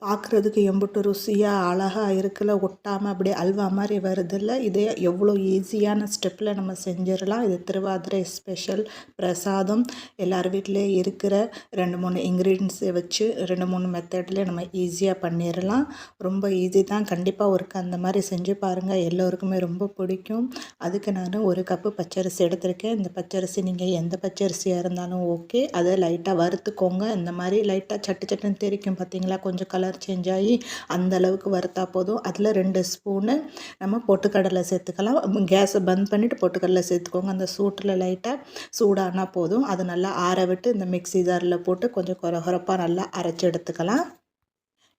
பார்க்குறதுக்கு எம்புட்டு ருசியாக அழகாக இருக்குல்ல, ஒட்டாமல் அப்படியே அல்வா மாதிரி வருதுல்ல. இதே எவ்வளோ ஈஸியான ஸ்டெப்பில் நம்ம செஞ்சிடலாம். இது திருவாதிரை ஸ்பெஷல் பிரசாதம். எல்லார் வீட்லேயும் இருக்கிற 2-3 இன்க்ரீடியன்ஸை வச்சு 2-3 மெத்தட்லேயே நம்ம ஈஸியாக பண்ணிடலாம். ரொம்ப ஈஸி தான். கண்டிப்பாக ஒருக்க அந்த மாதிரி செஞ்சு பாருங்கள், எல்லோருக்குமே ரொம்ப பிடிக்கும். அதுக்கு நான் 1 கப்பு பச்சரிசி எடுத்திருக்கேன். இந்த பச்சரிசி நீங்கள் எந்த பச்சரிசியாக இருந்தாலும் ஓகே. அதை லைட்டாக வறுத்துக்கோங்க. இந்த மாதிரி லைட்டாக சட்டு சட்டுன்னு தெரிக்கும் பார்த்தீங்களா, கொஞ்சம் கலர் சேஞ்ச் ஆகி அந்த அளவுக்கு வறுத்தா போதும். அதில் 2 ஸ்பூனு நம்ம பொட்டுக்கடலை சேர்த்துக்கலாம். கேஸை பந்த் பண்ணிவிட்டு பொட்டுக்கடலை சேர்த்துக்கோங்க. அந்த சூட்டில் லைட்டாக சூடானா போதும். அது நல்லா ஆற விட்டு இந்த மிக்ஸி ஜாரில் போட்டு கொஞ்சம் கொரகொரப்பாக நல்லா அரைச்சி எடுத்துக்கலாம்.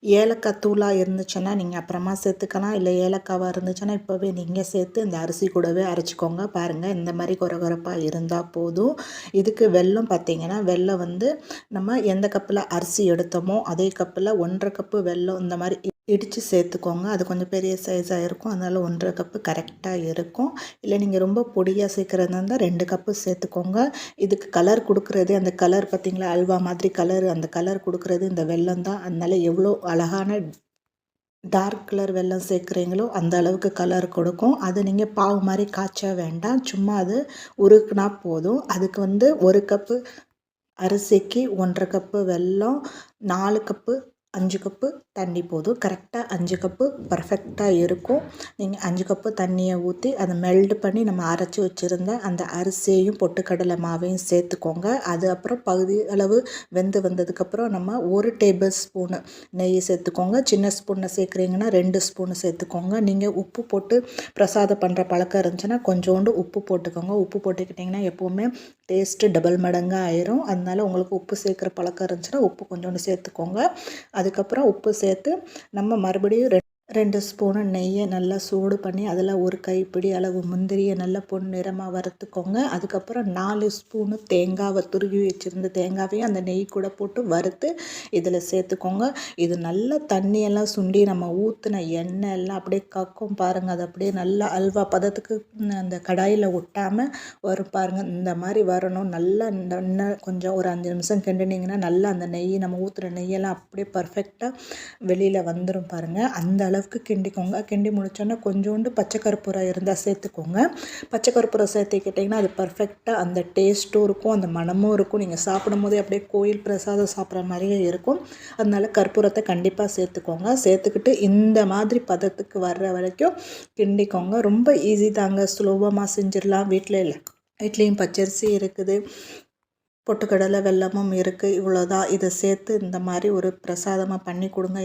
ஏலக்காய் தூளாக இருந்துச்சுன்னா நீங்கள் அப்புறமா சேர்த்துக்கலாம். இல்லை ஏலக்காவாக இருந்துச்சுன்னா இப்போவே நீங்கள் சேர்த்து இந்த அரிசி கூடவே அரைச்சிக்கோங்க. பாருங்கள், இந்த மாதிரி கொரகொரப்பாக இருந்தால் போதும். இதுக்கு வெல்லம் பார்த்திங்கன்னா, வெல்லம் வந்து நம்ம எந்த கப்பில் அரிசி எடுத்தோமோ அதே கப்பில் 1.5 கப்பு வெல்லம் இந்த மாதிரி இடித்து சேர்த்துக்கோங்க. அது கொஞ்சம் பெரிய சைஸாக இருக்கும், அதனால் 1.5 கப்பு கரெக்டாக இருக்கும். இல்லை நீங்கள் ரொம்ப பொடியாக சேர்க்குறதா இருந்தால் 2 கப்பு சேர்த்துக்கோங்க. இதுக்கு கலர் கொடுக்குறது, அந்த கலர் பார்த்திங்களா, அல்வா மாதிரி கலர், அந்த கலர் கொடுக்குறது இந்த வெல்லம் தான். அதனால் எவ்வளோ அழகான டார்க் கலர் வெல்லம் சேர்க்குறீங்களோ அந்த அளவுக்கு கலர் கொடுக்கும். அது நீங்கள் பாவு மாதிரி காய்ச்ச வேண்டாம், சும்மா அது உருக்குனா போதும். அதுக்கு வந்து 1 கப்பு அரிசிக்கு 1.5 கப்பு வெல்லம், 4 கப்பு 5 கப்பு தண்ணி போதும். கரெக்டாக 5 கப்பு பர்ஃபெக்டாக இருக்கும். நீங்கள் 5 கப்பு தண்ணியை ஊற்றி அதை மெல்ட் பண்ணி நம்ம அரைச்சி வச்சுருந்த அந்த அரிசியையும் பொட்டுக்கடலை மாவையும் சேர்த்துக்கோங்க. அது அப்புறம் பகுதி அளவு வெந்து வந்ததுக்கப்புறம் நம்ம 1 டேபிள் ஸ்பூனு நெய் சேர்த்துக்கோங்க. சின்ன ஸ்பூனில் சேர்க்குறீங்கன்னா 2 ஸ்பூனு சேர்த்துக்கோங்க. நீங்கள் உப்பு போட்டு பிரசாதம் பண்ணுற பழக்கம் இருந்துச்சுன்னா கொஞ்சோண்டு உப்பு போட்டுக்கோங்க. உப்பு போட்டுக்கிட்டிங்கன்னா எப்போவுமே டேஸ்ட்டு டபுள் மடங்காக ஆயிரும். அதனால் உங்களுக்கு உப்பு சேர்க்குற பழக்கம் இருந்துச்சுன்னா உப்பு கொஞ்சோண்டு சேர்த்துக்கோங்க. அதுக்கப்புறம் உப்பு சேர்த்து நம்ம மறுபடியும் 2 ஸ்பூனு நெய்யை நல்லா சூடு பண்ணி அதில் 1 கைப்பிடி அளவு முந்திரியை நல்லா பொன்னிறமாக வறுத்துக்கோங்க. அதுக்கப்புறம் 4 ஸ்பூனு தேங்காவை துருவி வச்சுருந்த தேங்காவையும் அந்த நெய் கூட போட்டு வறுத்து இதில் சேர்த்துக்கோங்க. இது நல்லா தண்ணியெல்லாம் சுண்டி நம்ம ஊற்றின எண்ணெய் எல்லாம் அப்படியே கக்கும் பாருங்கள். அது அப்படியே நல்லா அல்வா பதத்துக்கு அந்த கடாயில் ஒட்டாமல் வரும் பாருங்கள். இந்த மாதிரி வரணும். நல்லா இந்த எண்ணெய் கொஞ்சம் ஒரு 5 நிமிஷம் கிண்டினீங்கன்னா நல்லா அந்த நெய், நம்ம ஊற்றுற நெய்யெல்லாம் அப்படியே பர்ஃபெக்டாக வெளியில் வந்துடும் பாருங்கள். அந்த அளவுக்கு கிண்டிக்கோங்க. கிண்டி முடிச்சோன்னா கொஞ்சோண்டு பச்சை கற்பூரம் இருந்தால் சேர்த்துக்கோங்க. பச்சை கற்பூரம் சேர்த்துக்கிட்டிங்கன்னா அது பர்ஃபெக்டாக அந்த டேஸ்ட்டும் இருக்கும், அந்த மணமும் இருக்கும். நீங்கள் சாப்பிடும் போதே அப்படியே கோயில் பிரசாதம் சாப்பிட்ற மாதிரியே இருக்கும். அதனால கற்பூரத்தை கண்டிப்பாக சேர்த்துக்கோங்க. சேர்த்துக்கிட்டு இந்த மாதிரி பதத்துக்கு வர்ற வரைக்கும் கிண்டிக்கோங்க. ரொம்ப ஈஸி தாங்க, சுலபமாக செஞ்சிடலாம். வீட்லேயும் பச்சரிசி இருக்குது, பொட்டுக்கடலை வெல்லமும் இருக்குது. இவ்வளோதான். இதை சேர்த்து இந்த மாதிரி ஒரு பிரசாதமாக பண்ணி கொடுங்க.